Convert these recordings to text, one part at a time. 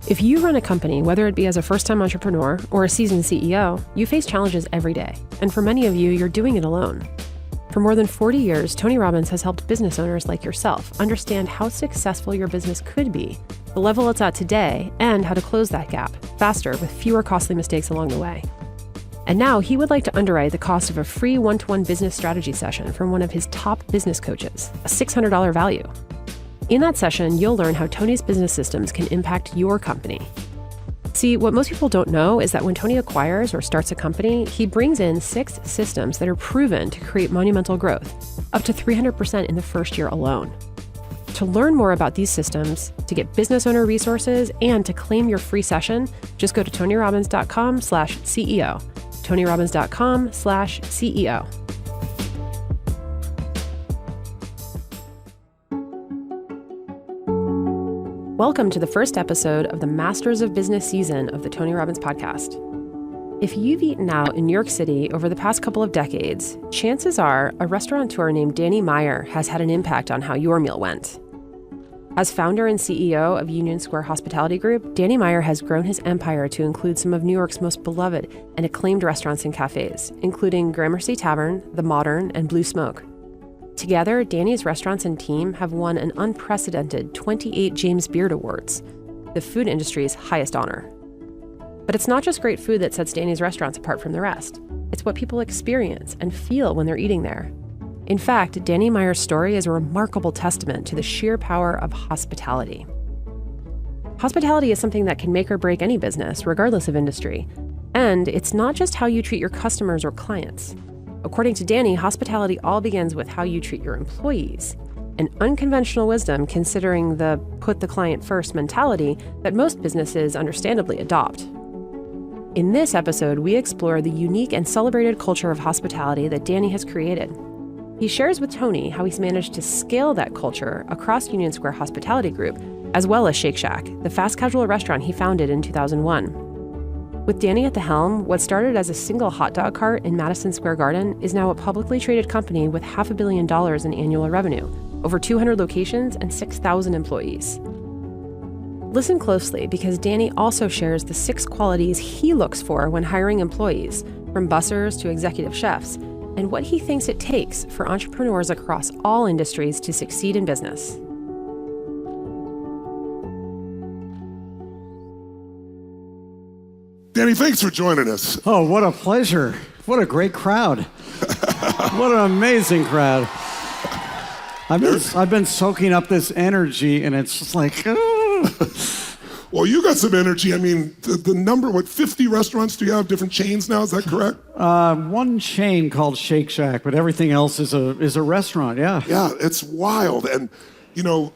If you run a company, whether it be as a first-time entrepreneur or a seasoned CEO, you face challenges every day. And for many of you, you're doing it alone. For more than 40 years, Tony Robbins has helped business owners like yourself understand how successful your business could be, the level it's at today, and how to close that gap faster with fewer costly mistakes along the way. And now he would like to underwrite the cost of a free one-to-one business strategy session from one of his top business coaches, a $600 value. In that session, you'll learn how Tony's business systems can impact your company. See, what most people don't know is that when Tony acquires or starts a company, he brings in 6 systems that are proven to create monumental growth, up to 300% in the first year alone. To learn more about these systems, to get business owner resources, and to claim your free session, just go to tonyrobbins.com/CEO. tonyrobbins.com/CEO. Welcome to the first episode of the Masters of Business season of the Tony Robbins podcast. If you've eaten out in New York City over the past couple of decades, chances are a restaurateur named Danny Meyer has had an impact on how your meal went. As founder and CEO of Union Square Hospitality Group, Danny Meyer has grown his empire to include some of New York's most beloved and acclaimed restaurants and cafes, including Gramercy Tavern, The Modern, and Blue Smoke. Together, Danny's restaurants and team have won an unprecedented 28 James Beard Awards, the food industry's highest honor. But it's not just great food that sets Danny's restaurants apart from the rest. It's what people experience and feel when they're eating there. In fact, Danny Meyer's story is a remarkable testament to the sheer power of hospitality. Hospitality is something that can make or break any business, regardless of industry. And it's not just how you treat your customers or clients. According to Danny, hospitality all begins with how you treat your employees, an unconventional wisdom considering the put the client first mentality that most businesses understandably adopt. In this episode, we explore the unique and celebrated culture of hospitality that Danny has created. He shares with Tony how he's managed to scale that culture across Union Square Hospitality Group, as well as Shake Shack, the fast casual restaurant he founded in 2001. With Danny at the helm, what started as a single hot dog cart in Madison Square Garden is now a publicly traded company with $500 million in annual revenue, over 200 locations, and 6,000 employees. Listen closely because Danny also shares the 6 qualities he looks for when hiring employees, from bussers to executive chefs, and what he thinks it takes for entrepreneurs across all industries to succeed in business. Danny, thanks for joining us. Oh, what a pleasure. What a great crowd. What an amazing crowd. I've been soaking up this energy, and it's just like, Well, you got some energy. I mean, the number, 50 restaurants do you have, different chains now? Is that correct? One chain called Shake Shack, but everything else is a restaurant, yeah. Yeah, it's wild. And, you know,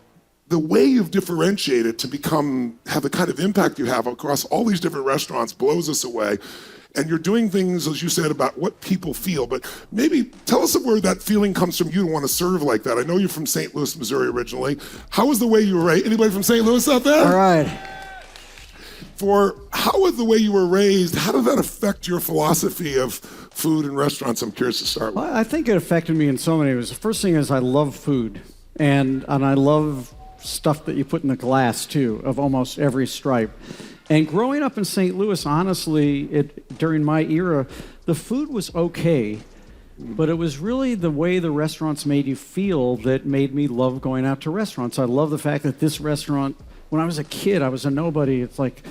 the way you've differentiated to have the kind of impact you have across all these different restaurants blows us away. And you're doing things, as you said, about what people feel. But maybe tell us where that feeling comes from you to want to serve like that. I know you're from St. Louis, Missouri originally. How was the way you were raised? Anybody from St. Louis out there? All right. How was the way you were raised? How did that affect your philosophy of food and restaurants? I'm curious to start with. Well, I think it affected me in so many ways. The first thing is I love food. And I love stuff that you put in the glass, too, of almost every stripe. And growing up in St. Louis, honestly, during my era, the food was okay, but it was really the way the restaurants made you feel that made me love going out to restaurants. I love the fact that this restaurant, when I was a kid, I was a nobody. It's like,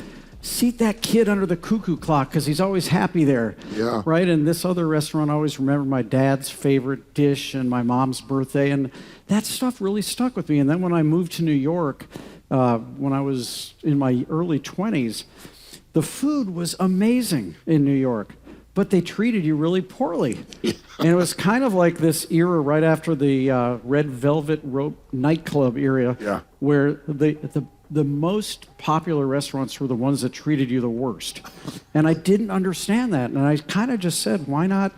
seat that kid under the cuckoo clock because he's always happy there. Yeah. Right? And this other restaurant, I always remember my dad's favorite dish and my mom's birthday. And that stuff really stuck with me. And then when I moved to New York, when I was in my early 20s, the food was amazing in New York, but they treated you really poorly. And it was kind of like this era right after the Red Velvet Rope nightclub era, where the most popular restaurants were the ones that treated you the worst. And I didn't understand that. And I kind of just said, why not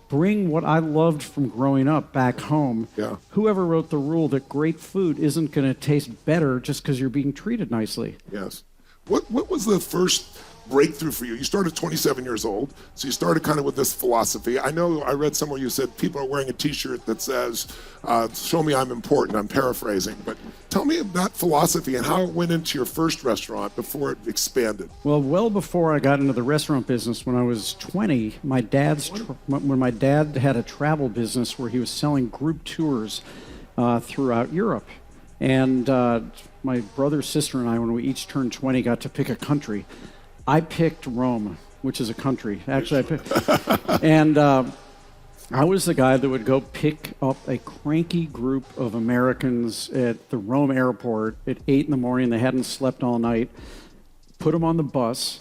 bring what I loved from growing up back home? Yeah. Whoever wrote the rule that great food isn't going to taste better just because you're being treated nicely? Yes. What was the first breakthrough for you? You started 27 years old, so you started kind of with this philosophy. I know I read somewhere you said people are wearing a t-shirt that says, show me I'm important. I'm paraphrasing, but tell me about philosophy and how it went into your first restaurant before it expanded. Well before I got into the restaurant business, when I was 20, when my dad had a travel business where he was selling group tours throughout Europe. And my brother, sister, and I, when we each turned 20, got to pick a country. I picked Rome, which is a country. Actually, I picked. And I was the guy that would go pick up a cranky group of Americans at the Rome airport at 8 in the morning. They hadn't slept all night. Put them on the bus,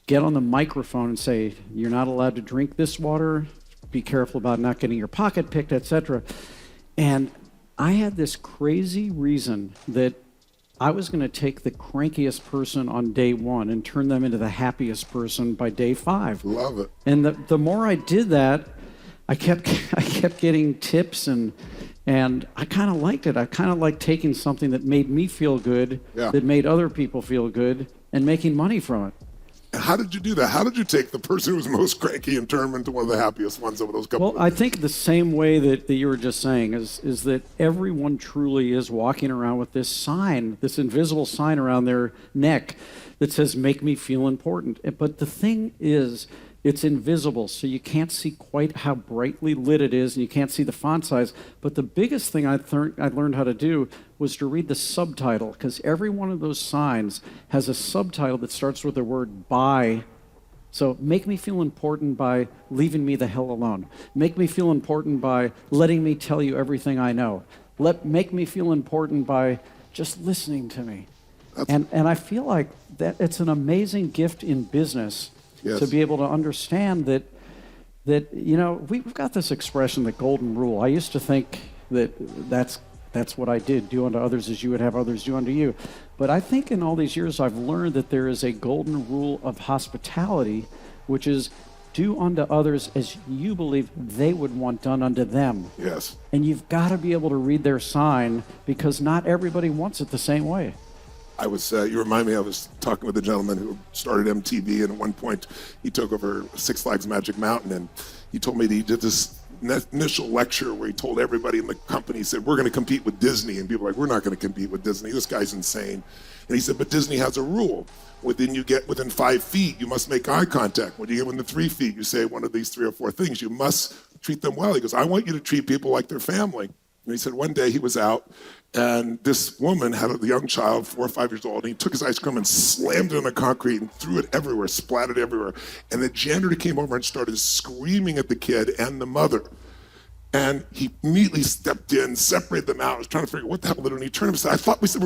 get on the microphone and say, you're not allowed to drink this water. Be careful about not getting your pocket picked, etc. And I had this crazy reason that I was going to take the crankiest person on day one and turn them into the happiest person by day 5. Love it. And the more I did that, I kept getting tips and I kind of liked it. I kind of liked taking something that made me feel good, that made other people feel good, and making money from it. How did you do that? How did you take the person who was most cranky and turn him into one of the happiest ones over those couple of Well, I think the same way that you were just saying is that everyone truly is walking around with this sign, this invisible sign around their neck that says, make me feel important. But the thing is, it's invisible, so you can't see quite how brightly lit it is, and you can't see the font size. But the biggest thing I learned how to do was to read the subtitle, because every one of those signs has a subtitle that starts with the word by. So make me feel important by leaving me the hell alone. Make me feel important by letting me tell you everything I know. Make me feel important by just listening to me. And I feel like that it's an amazing gift in business. Yes. To be able to understand that we've got this expression, the golden rule. I used to think that's what I did, do unto others as you would have others do unto you. But I think in all these years I've learned that there is a golden rule of hospitality, which is do unto others as you believe they would want done unto them. Yes. And you've got to be able to read their sign, because not everybody wants it the same way. You remind me, I was talking with a gentleman who started MTV, and at one point he took over Six Flags Magic Mountain, and he told me that he did this initial lecture where he told everybody in the company, he said, we're going to compete with Disney. And people were like, we're not going to compete with Disney. This guy's insane. And he said, but Disney has a rule. When you get within 5 feet, you must make eye contact. When you get within 3 feet, you say one of these 3 or 4 things. You must treat them well. He goes, I want you to treat people like their family. And he said one day he was out, and this woman had a young child, 4 or 5 years old, and he took his ice cream and slammed it on the concrete and threw it everywhere, splattered everywhere. And the janitor came over and started screaming at the kid and the mother. And he immediately stepped in, separated them out. I was trying to figure what the hell they're doing. He turned him and said, I thought we said we were